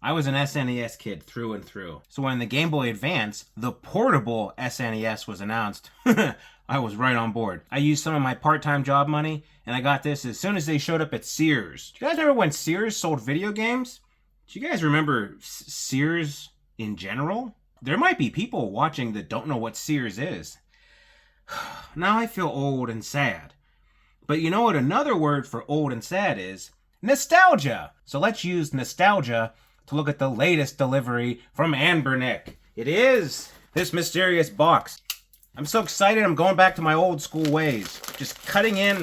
I was an SNES kid through and through. So when the Game Boy Advance, the portable SNES, was announced, I was right on board. I used some of my part-time job money, and I got this as soon as they showed up at Sears. Do you guys remember when Sears sold video games? Do you guys remember Sears in general? There might be people watching that don't know what Sears is. Now I feel old and sad. But you know what another word for old and sad is? Nostalgia! So let's use nostalgia to look at the latest delivery from Anbernic. It is this mysterious box. I'm so excited I'm going back to my old school ways. Just cutting in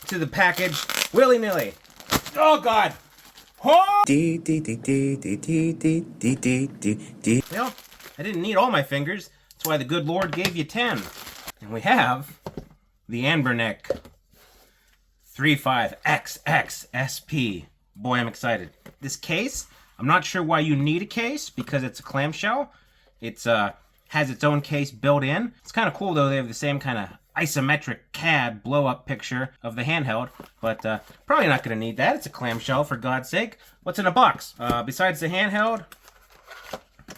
to the package willy-nilly. Oh God! Oh! You know, I didn't need all my fingers. That's why the good Lord gave you 10. And we have the Anbernic RG35XX SP. Boy, I'm excited. This case, I'm not sure why you need a case because it's a clamshell. It's has its own case built in. It's kind of cool though. They have the same kind of isometric CAD blow-up picture of the handheld, but probably not going to need that. It's a clamshell, for God's sake. What's in a box? Besides the handheld,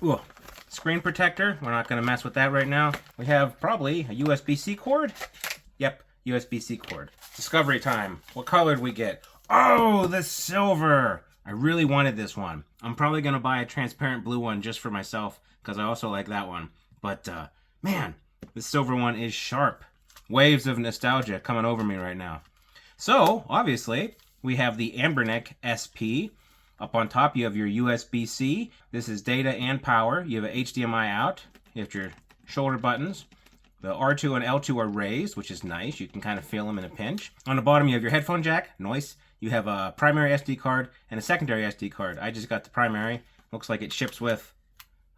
ooh, screen protector. We're not going to mess with that right now. We have probably a USB-C cord. Yep, USB-C cord. Discovery time. What color did we get? Oh, the silver. I really wanted this one. I'm probably going to buy a transparent blue one just for myself because I also like that one. But, man, the silver one is sharp. Waves of nostalgia coming over me right now. So, obviously, we have the Anbernic SP. Up on top, you have your USB-C. This is data and power. You have an HDMI out. You have your shoulder buttons. The R2 and L2 are raised, which is nice. You can kind of feel them in a pinch. On the bottom, you have your headphone jack. Nice. You have a primary SD card and a secondary SD card. I just got the primary. Looks like it ships with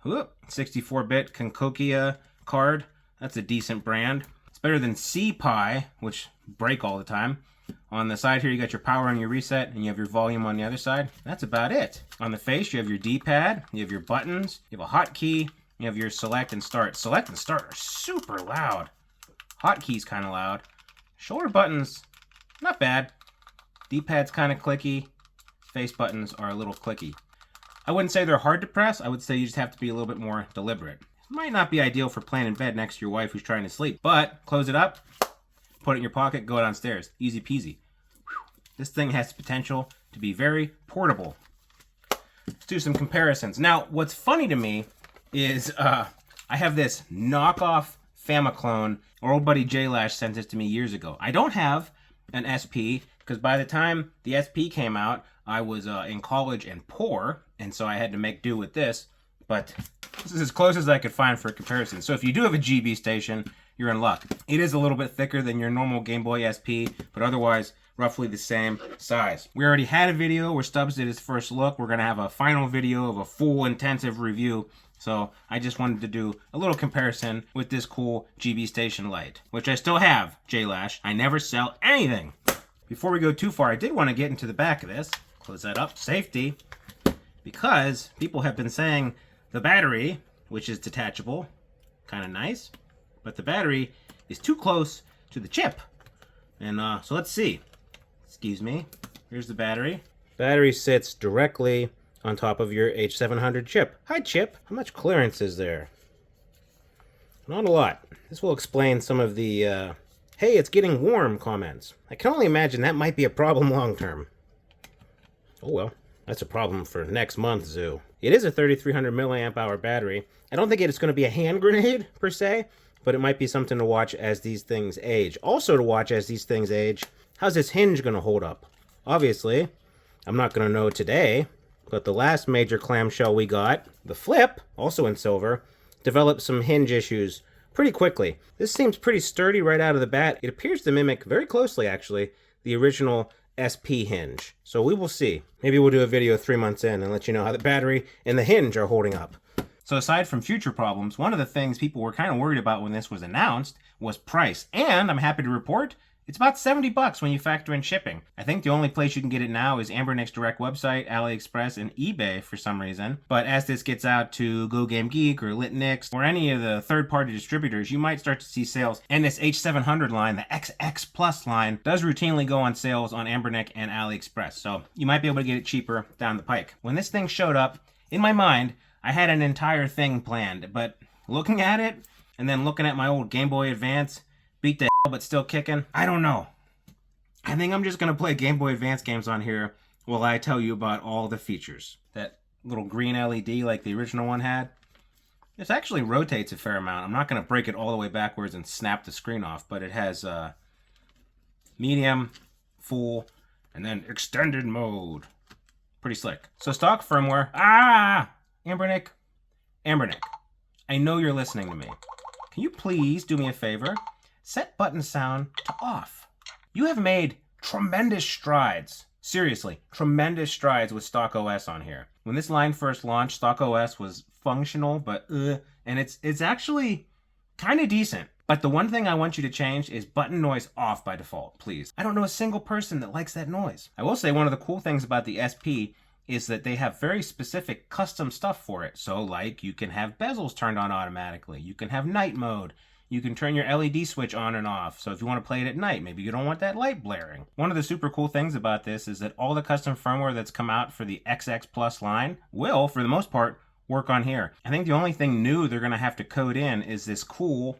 64-bit Concokia card. That's a decent brand. It's better than C-Pi, which break all the time. On the side here, you got your power and your reset, and you have your volume on the other side. That's about it. On the face, you have your D-pad, you have your buttons, you have a hotkey, you have your select and start. Select and start are super loud. Hotkey's kind of loud. Shoulder buttons, not bad. D-pad's kind of clicky. Face buttons are a little clicky. I wouldn't say they're hard to press. I would say you just have to be a little bit more deliberate. It might not be ideal for playing in bed next to your wife who's trying to sleep, but close it up, put it in your pocket, go downstairs. Easy peasy. This thing has the potential to be very portable. Let's do some comparisons. Now, what's funny to me is I have this knockoff Famiclone. Our old buddy J-Lash sent this to me years ago. I don't have an SP because by the time the SP came out, I was in college and poor, and so I had to make do with this. But this is as close as I could find for a comparison. So if you do have a GB station, you're in luck. It is a little bit thicker than your normal Game Boy SP, but otherwise roughly the same size. We already had a video where Stubbs did his first look. We're going to have a final video of a full intensive review. So I just wanted to do a little comparison with this cool GB Station Lite, which I still have, J-Lash. I never sell anything. Before we go too far, I did want to get into the back of this. Close that up. Safety. Because people have been saying the battery, which is detachable, kind of nice, but the battery is too close to the chip. And so let's see. Excuse me. Here's the battery. Battery sits directly on top of your H700 chip. Hi, chip. How much clearance is there? Not a lot. This will explain some of the, hey, it's getting warm comments. I can only imagine that might be a problem long term. Oh well, that's a problem for next month, Zoo. It is a 3300 milliamp hour battery. I don't think it's going to be a hand grenade, per se, but it might be something to watch as these things age. Also to watch as these things age, how's this hinge going to hold up? Obviously, I'm not going to know today, but the last major clamshell we got, the Flip, also in silver, developed some hinge issues pretty quickly. This seems pretty sturdy right out of the bat. It appears to mimic very closely, actually, the original SP hinge. So we will see. Maybe we'll do a video 3 months in and let you know how the battery and the hinge are holding up. So aside from future problems, one of the things people were kind of worried about when this was announced was price. And I'm happy to report It's about 70 bucks when you factor in shipping. I think the only place you can get it now is Anbernic's direct website, AliExpress, and eBay for some reason. But as this gets out to Go Game Geek or Litnix or any of the third-party distributors, you might start to see sales. And this H700 line, the XX Plus line, does routinely go on sales on Anbernic and AliExpress. So you might be able to get it cheaper down the pike. When this thing showed up, in my mind, I had an entire thing planned. But looking at it, and then looking at my old Game Boy Advance, beat the hell but still kicking, I don't know. I think I'm just going to play Game Boy Advance games on here while I tell you about all the features. That little green LED like the original one had, this actually rotates a fair amount. I'm not going to break it all the way backwards and snap the screen off, but it has medium, full, and then extended mode. Pretty slick. So stock firmware. Anbernic, I know you're listening to me. Can you please do me a favor? Set button sound to off. You have made tremendous strides. Seriously, tremendous strides with stock OS on here. When this line first launched, stock OS was functional, but and it's actually kind of decent. But the one thing I want you to change is button noise off by default, please. I don't know a single person that likes that noise. I will say one of the cool things about the SP is that they have very specific custom stuff for it. So like you can have bezels turned on automatically. You can have night mode. You can turn your LED switch on and off. So if you want to play it at night, maybe you don't want that light blaring. One of the super cool things about this is that all the custom firmware that's come out for the XX Plus line will, for the most part, work on here. I think the only thing new they're going to have to code in is this cool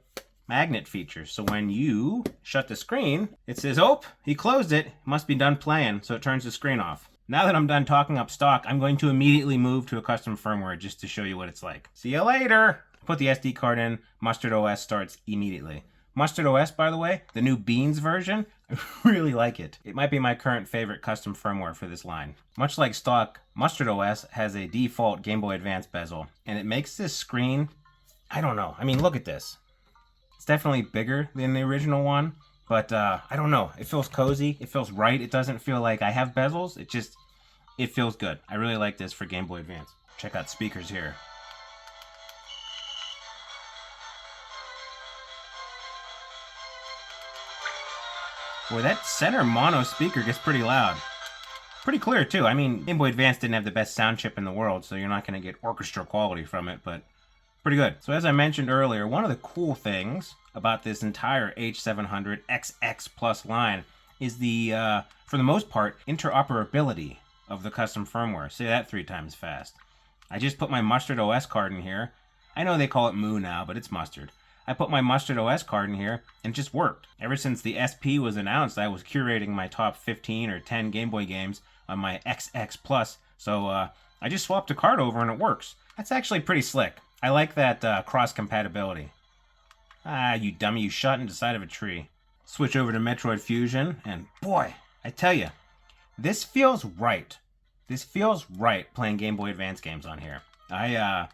magnet feature. So when you shut the screen, it says, oh, he closed it. Must be done playing. So it turns the screen off. Now that I'm done talking up stock, I'm going to immediately move to a custom firmware just to show you what it's like. See you later. Put the SD card in. Mustard OS starts immediately. Mustard OS, by the way, the new Beans version, I really like it. It might be my current favorite custom firmware for this line. Much like stock, Mustard OS has a default Game Boy Advance bezel, and it makes this screen, I don't know. I mean, look at this. It's definitely bigger than the original one, but I don't know. It feels cozy. It feels right. It doesn't feel like I have bezels. It feels good. I really like this for Game Boy Advance. Check out speakers here. Boy, that center mono speaker gets pretty loud. Pretty clear, too. I mean, Game Boy Advance didn't have the best sound chip in the world, so you're not going to get orchestra quality from it, but pretty good. So as I mentioned earlier, one of the cool things about this entire H700 XX Plus line is the, for the most part, interoperability of the custom firmware. Say that 3 times fast. I just put my Mustard OS card in here. I know they call it Moo now, but it's Mustard. I put my Mustard OS card in here, and it just worked. Ever since the SP was announced, I was curating my top 15 or 10 Game Boy games on my XX Plus, so I just swapped a card over and it works. That's actually pretty slick. I like that cross-compatibility. You dummy, you shot into the side of a tree. Switch over to Metroid Fusion, and boy, I tell you, this feels right. This feels right playing Game Boy Advance games on here. I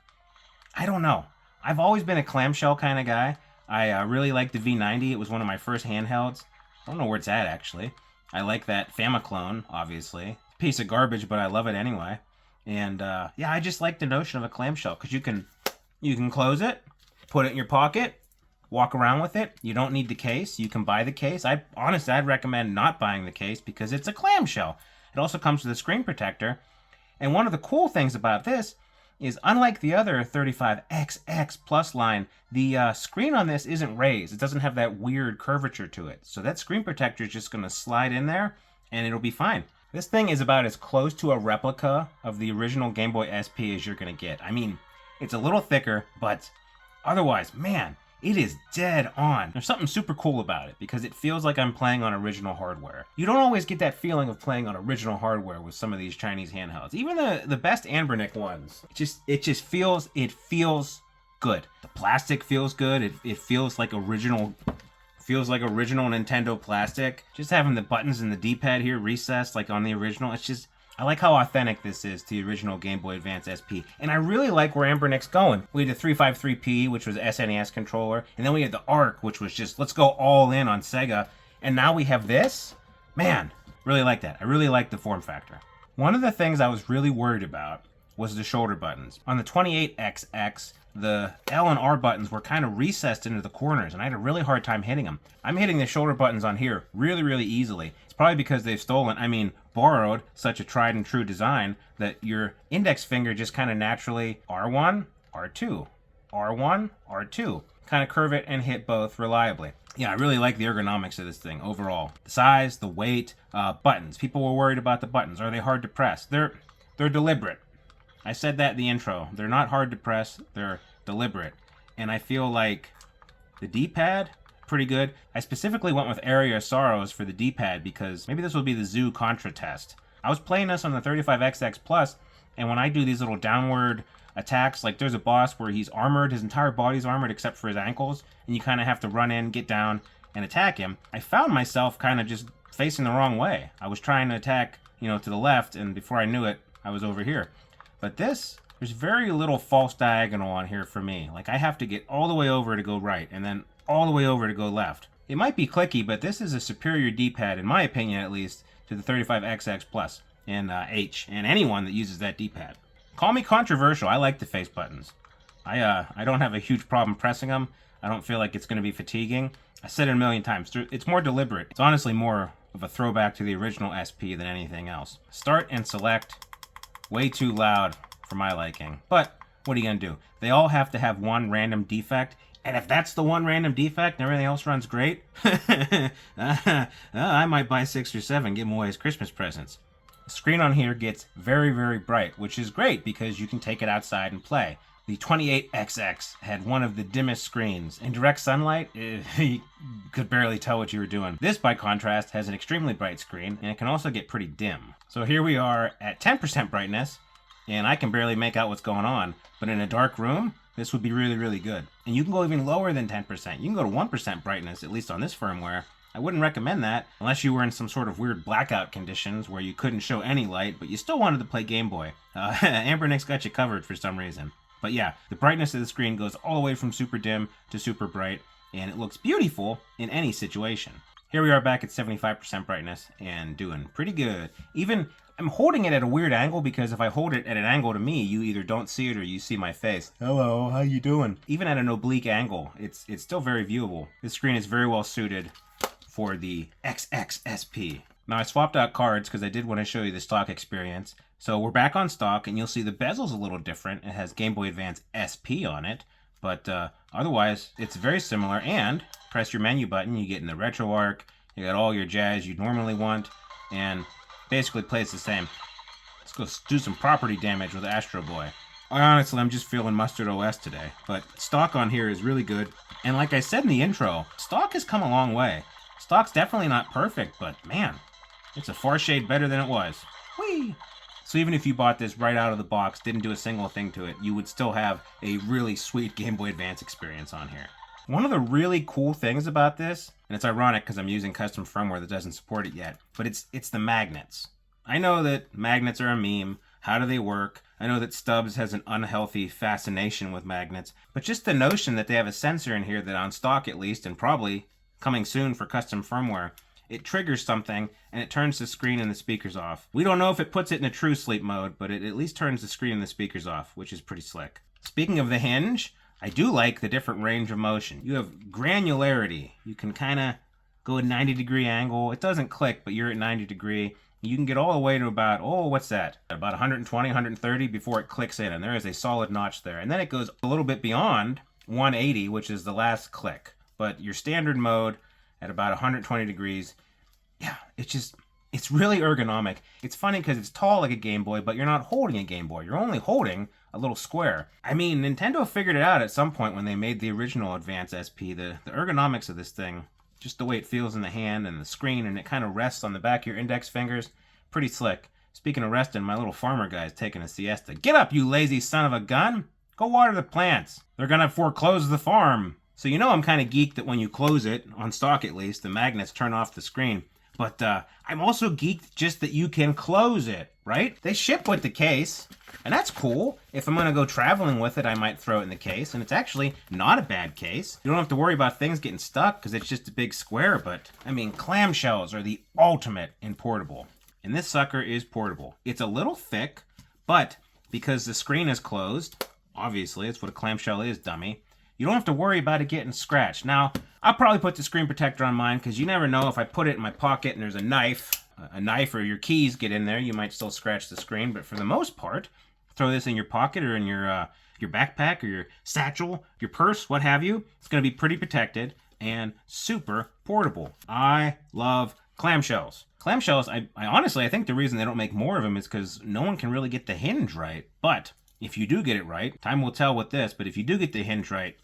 don't know. I've always been a clamshell kind of guy. I really like the V90. It was one of my first handhelds. I don't know where it's at, actually. I like that Famiclone, obviously. Piece of garbage, but I love it anyway. And, yeah, I just like the notion of a clamshell, because you can close it, put it in your pocket, walk around with it. You don't need the case. You can buy the case. Honestly, I'd recommend not buying the case, because it's a clamshell. It also comes with a screen protector. And one of the cool things about this is, unlike the other 35XX Plus line, the screen on this isn't raised. It doesn't have that weird curvature to it. So that screen protector is just going to slide in there, and it'll be fine. This thing is about as close to a replica of the original Game Boy SP as you're going to get. I mean, it's a little thicker, but otherwise, man, it is dead on. There's something super cool about it, because it feels like I'm playing on original hardware. You don't always get that feeling of playing on original hardware with some of these Chinese handhelds. Even the best Anbernic ones. It just feels good. The plastic feels good. It feels like original. Feels like original Nintendo plastic. Just having the buttons and the D-pad here recessed like on the original. I like how authentic this is to the original Game Boy Advance SP. And I really like where Anbernic's going. We had the 353P, which was an SNES controller. And then we had the ARC, which was just, let's go all in on Sega. And now we have this. Man, really like that. I really like the form factor. One of the things I was really worried about was the shoulder buttons. On the 28XX, the L and R buttons were kind of recessed into the corners, and I had a really hard time hitting them. I'm hitting the shoulder buttons on here really, really easily. It's probably because they've borrowed such a tried and true design that your index finger just kind of naturally R1, R2, R1, R2. Kind of curve it and hit both reliably. Yeah, I really like the ergonomics of this thing overall. The size, the weight, buttons. People were worried about the buttons. Are they hard to press? They're deliberate. I said that in the intro. They're not hard to press. They're deliberate. And I feel like the D-pad, pretty good. I specifically went with Area of Sorrows for the D-pad because maybe this will be the Zoo Contra test. I was playing this on the 35XX Plus, and when I do these little downward attacks, like there's a boss where he's armored, his entire body's armored except for his ankles, and you kind of have to run in, get down, and attack him. I found myself kind of just facing the wrong way. I was trying to attack, to the left, and before I knew it, I was over here. But there's very little false diagonal on here for me. Like I have to get all the way over to go right, and then all the way over to go left. It might be clicky, but this is a superior D-pad, in my opinion at least, to the 35XX Plus and H, and anyone that uses that D-pad. Call me controversial, I like the face buttons. I don't have a huge problem pressing them. I don't feel like it's going to be fatiguing. I said it a million times, it's more deliberate. It's honestly more of a throwback to the original SP than anything else. Start and select, way too loud for my liking. But what are you going to do? They all have to have one random defect, and if that's the one random defect and everything else runs great, I might buy 6 or 7, give them away as Christmas presents. The screen on here gets very, very bright, which is great because you can take it outside and play. The 28XX had one of the dimmest screens. In direct sunlight, you could barely tell what you were doing. This, by contrast, has an extremely bright screen, and it can also get pretty dim. So here we are at 10% brightness, and I can barely make out what's going on. But in a dark room, this would be really, really good. And you can go even lower than 10%. You can go to 1% brightness, at least on this firmware. I wouldn't recommend that unless you were in some sort of weird blackout conditions where you couldn't show any light, but you still wanted to play Game Boy. Anbernic's got you covered for some reason. But yeah, the brightness of the screen goes all the way from super dim to super bright, and it looks beautiful in any situation. Here we are back at 75% brightness and doing pretty good. Even, I'm holding it at a weird angle because if I hold it at an angle to me, you either don't see it or you see my face. Hello, how you doing? Even at an oblique angle, it's still very viewable. This screen is very well suited for the XXSP. Now I swapped out cards because I did want to show you the stock experience. So we're back on stock, and you'll see the bezel's a little different. It has Game Boy Advance SP on it, but otherwise it's very similar. And press your menu button, you get in the RetroArch, you got all your jazz you'd normally want, and basically plays the same. Let's go do some property damage with Astro Boy. Honestly, I'm just feeling Mustard OS today, but stock on here is really good. And like I said in the intro, stock has come a long way. Stock's definitely not perfect, but man, it's a far shade better than it was. Whee! So even if you bought this right out of the box, didn't do a single thing to it, you would still have a really sweet Game Boy Advance experience on here. One of the really cool things about this, and it's ironic because I'm using custom firmware that doesn't support it yet, but it's the magnets. I know that magnets are a meme. How do they work? I know that Stubbs has an unhealthy fascination with magnets, but just the notion that they have a sensor in here that on stock at least, and probably coming soon for custom firmware, it triggers something and it turns the screen and the speakers off. We don't know if it puts it in a true sleep mode, but it at least turns the screen and the speakers off, which is pretty slick. Speaking of the Hinge, I do like the different range of motion. You have granularity. You can kind of go a 90-degree angle. It doesn't click, but you're at 90 degree. You can get all the way to about, what's that? About 120, 130 before it clicks in, and there is a solid notch there. And then it goes a little bit beyond 180, which is the last click. But your standard mode at about 120 degrees, yeah, it's really ergonomic. It's funny because it's tall like a Game Boy, but you're not holding a Game Boy. You're only holding a little square. I mean, Nintendo figured it out at some point when they made the original Advance SP. The ergonomics of this thing, just the way it feels in the hand and the screen, and it kind of rests on the back of your index fingers, pretty slick. Speaking of resting, my little farmer guy is taking a siesta. Get up, you lazy son of a gun! Go water the plants. They're gonna foreclose the farm. So you know I'm kind of geeked that when you close it, on stock at least, the magnets turn off the screen. But I'm also geeked just that you can close it, right? They ship with the case, and that's cool. If I'm gonna go traveling with it, I might throw it in the case, and it's actually not a bad case. You don't have to worry about things getting stuck because it's just a big square, but I mean, clamshells are the ultimate in portable. And this sucker is portable. It's a little thick, but because the screen is closed. Obviously, it's what a clamshell is, dummy. You don't have to worry about it getting scratched. Now, I'll probably put the screen protector on mine because you never know if I put it in my pocket and there's a knife or your keys get in there, you might still scratch the screen. But for the most part, throw this in your pocket or in your backpack or your satchel, your purse, what have you. It's going to be pretty protected and super portable. I love clamshells. Clamshells, I honestly, I think the reason they don't make more of them is because no one can really get the hinge right. But if you do get it right, time will tell with this, but if you do get the hinge right,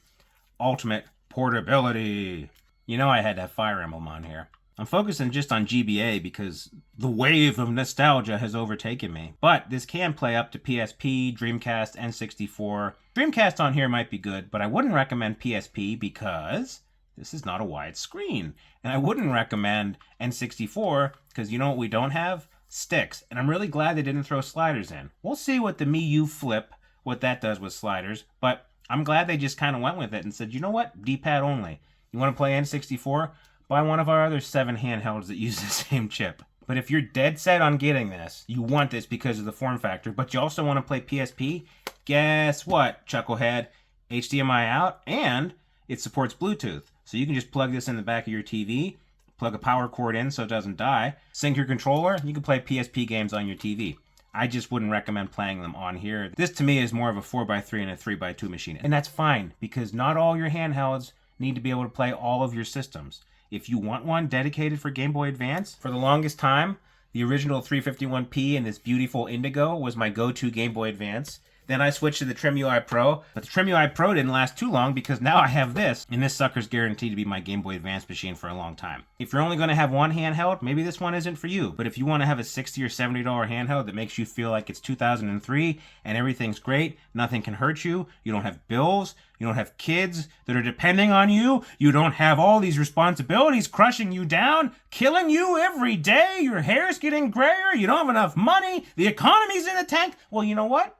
ultimate portability. You know I had to have Fire Emblem on here. I'm focusing just on GBA because the wave of nostalgia has overtaken me. But this can play up to PSP, Dreamcast, N64. Dreamcast on here might be good, but I wouldn't recommend PSP because this is not a wide screen. And I wouldn't recommend N64 because you know what we don't have? Sticks. And I'm really glad they didn't throw sliders in. We'll see what the MiU Flip, what that does with sliders, but I'm glad they just kind of went with it and said, you know what? D-pad only. You want to play N64? Buy one of our other 7 handhelds that use the same chip. But if you're dead set on getting this, you want this because of the form factor, but you also want to play PSP, guess what, Chucklehead? HDMI out, and it supports Bluetooth. So you can just plug this in the back of your TV, plug a power cord in so it doesn't die, sync your controller, and you can play PSP games on your TV. I just wouldn't recommend playing them on here. This to me is more of a 4x3 and a 3x2 machine. And that's fine, because not all your handhelds need to be able to play all of your systems. If you want one dedicated for Game Boy Advance, for the longest time, the original 351P and this beautiful Indigo was my go-to Game Boy Advance. Then I switched to the Trim UI Pro, but the Trim UI Pro didn't last too long because now I have this, and this sucker's guaranteed to be my Game Boy Advance machine for a long time. If you're only going to have one handheld, maybe this one isn't for you, but if you want to have a $60 or $70 handheld that makes you feel like it's 2003 and everything's great, nothing can hurt you, you don't have bills, you don't have kids that are depending on you, you don't have all these responsibilities crushing you down, killing you every day, your hair's getting grayer, you don't have enough money, the economy's in the tank, well, you know what?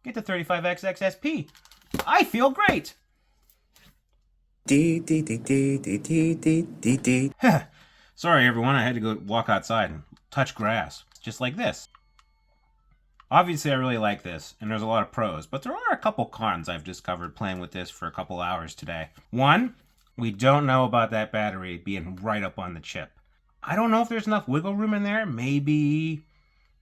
Get the 35XX SP. I feel great. Sorry, everyone. I had to go walk outside and touch grass. Just like this. Obviously, I really like this, and there's a lot of pros, but there are a couple cons I've discovered playing with this for a couple hours today. One, we don't know about that battery being right up on the chip. I don't know if there's enough wiggle room in there. Maybe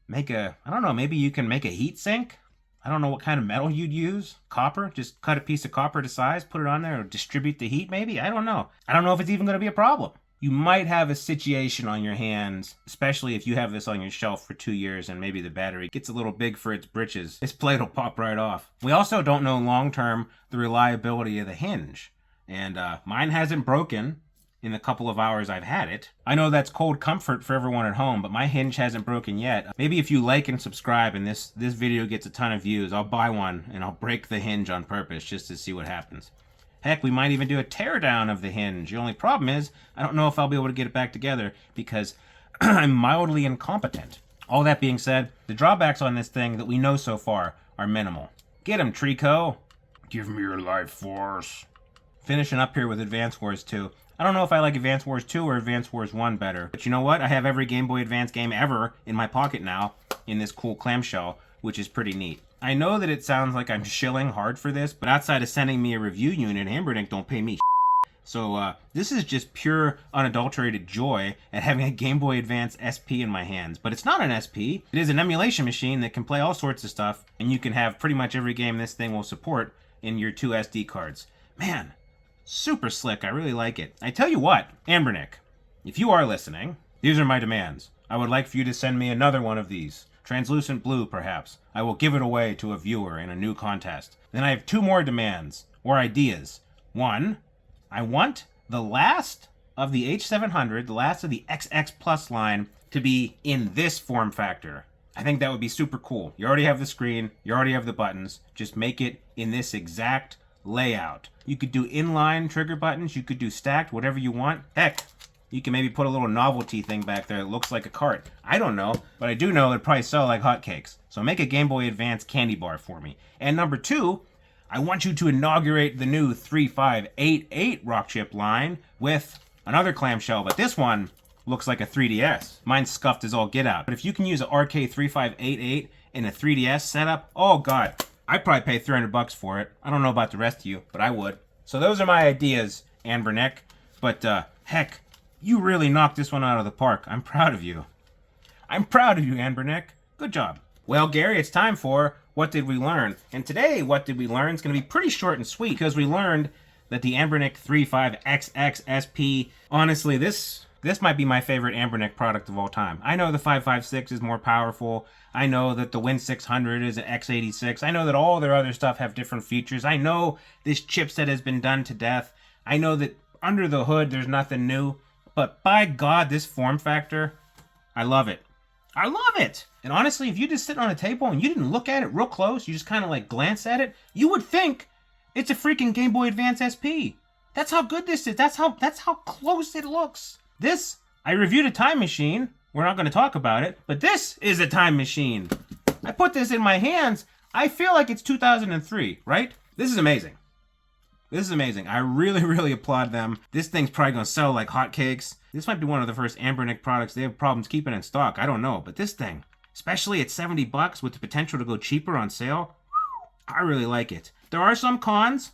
maybe you can make a heat sink. I don't know what kind of metal you'd use. Copper? Just cut a piece of copper to size, put it on there, or distribute the heat maybe? I don't know. I don't know if it's even going to be a problem. You might have a situation on your hands, especially if you have this on your shelf for 2 years and maybe the battery gets a little big for its britches. This plate will pop right off. We also don't know long-term the reliability of the hinge. And mine hasn't broken in the couple of hours I've had it. I know that's cold comfort for everyone at home, but my hinge hasn't broken yet. Maybe if you like and subscribe and this video gets a ton of views, I'll buy one and I'll break the hinge on purpose just to see what happens. Heck, we might even do a teardown of the hinge. The only problem is, I don't know if I'll be able to get it back together because I'm mildly incompetent. All that being said, the drawbacks on this thing that we know so far are minimal. Get him, Trico. Give me your life force. Finishing up here with Advance Wars 2. I don't know if I like Advance Wars 2 or Advance Wars 1 better, but you know what? I have every Game Boy Advance game ever in my pocket now in this cool clamshell, which is pretty neat. I know that it sounds like I'm shilling hard for this, but outside of sending me a review unit, Anbernic don't pay me So this is just pure, unadulterated joy at having a Game Boy Advance SP in my hands. But it's not an SP. It is an emulation machine that can play all sorts of stuff, and you can have pretty much every game this thing will support in your 2 SD cards. Man, super slick. I really like it. I tell you what, Anbernic, if you are listening, these are my demands. I would like for you to send me another one of these. Translucent blue, perhaps. I will give it away to a viewer in a new contest. Then I have 2 more demands, or ideas. 1, I want the last of the H700, the last of the XX Plus line, to be in this form factor. I think that would be super cool. You already have the screen, you already have the buttons. Just make it in this exact layout. You could do inline trigger buttons, you could do stacked, whatever you want. Heck, you can maybe put a little novelty thing back there that looks like a cart. I don't know, but I do know it'd probably sell like hotcakes. So make a Game Boy Advance candy bar for me. And number 2, I want you to inaugurate the new 3588 rock chip line with another clamshell, but this one looks like a 3DS. Mine's scuffed as all get out. But if you can use an RK3588 in a 3DS setup, oh God, I'd probably pay $300 for it. I don't know about the rest of you, but I would. So those are my ideas, Anbernic. But heck, you really knocked this one out of the park. I'm proud of you. I'm proud of you, Anbernic. Good job. Well, Gary, it's time for What Did We Learn? And today, What Did We Learn is going to be pretty short and sweet because we learned that the Anbernic 35XX SP, honestly, this might be my favorite Anbernic product of all time. I know the 556 is more powerful. I know that the Win 600 is an X86. I know that all their other stuff have different features. I know this chipset has been done to death. I know that under the hood there's nothing new. But by God, this form factor, I love it. I love it! And honestly, if you just sit on a table and you didn't look at it real close, you just kind of like glance at it, you would think it's a freaking Game Boy Advance SP. That's how good this is. That's how close it looks. This, I reviewed a time machine. We're not going to talk about it, but this is a time machine. I put this in my hands. I feel like it's 2003, right? This is amazing. This is amazing. I really, really applaud them. This thing's probably going to sell like hotcakes. This might be one of the first Anbernic products they have problems keeping in stock. I don't know, but this thing, especially at $70 with the potential to go cheaper on sale, I really like it. There are some cons.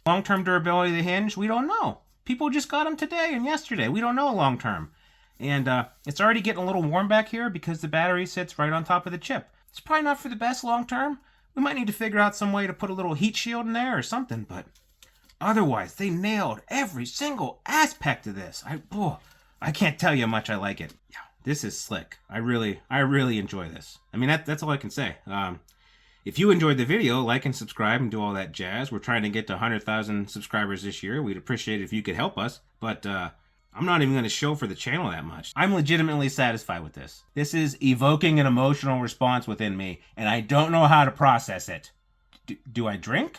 Long-term durability of the hinge, we don't know. People just got them today and yesterday. We don't know long-term. And it's already getting a little warm back here because the battery sits right on top of the chip. It's probably not for the best long-term. We might need to figure out some way to put a little heat shield in there or something, but otherwise, they nailed every single aspect of this. I can't tell you how much I like it. Yeah, this is slick. I really enjoy this. I mean, that's all I can say. If you enjoyed the video, like and subscribe and do all that jazz. We're trying to get to 100,000 subscribers this year. We'd appreciate it if you could help us, but I'm not even going to show for the channel that much. I'm legitimately satisfied with this. This is evoking an emotional response within me, and I don't know how to process it. Do I drink?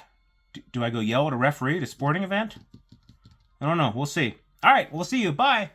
Do I go yell at a referee at a sporting event? I don't know. We'll see. All right, we'll see you. Bye.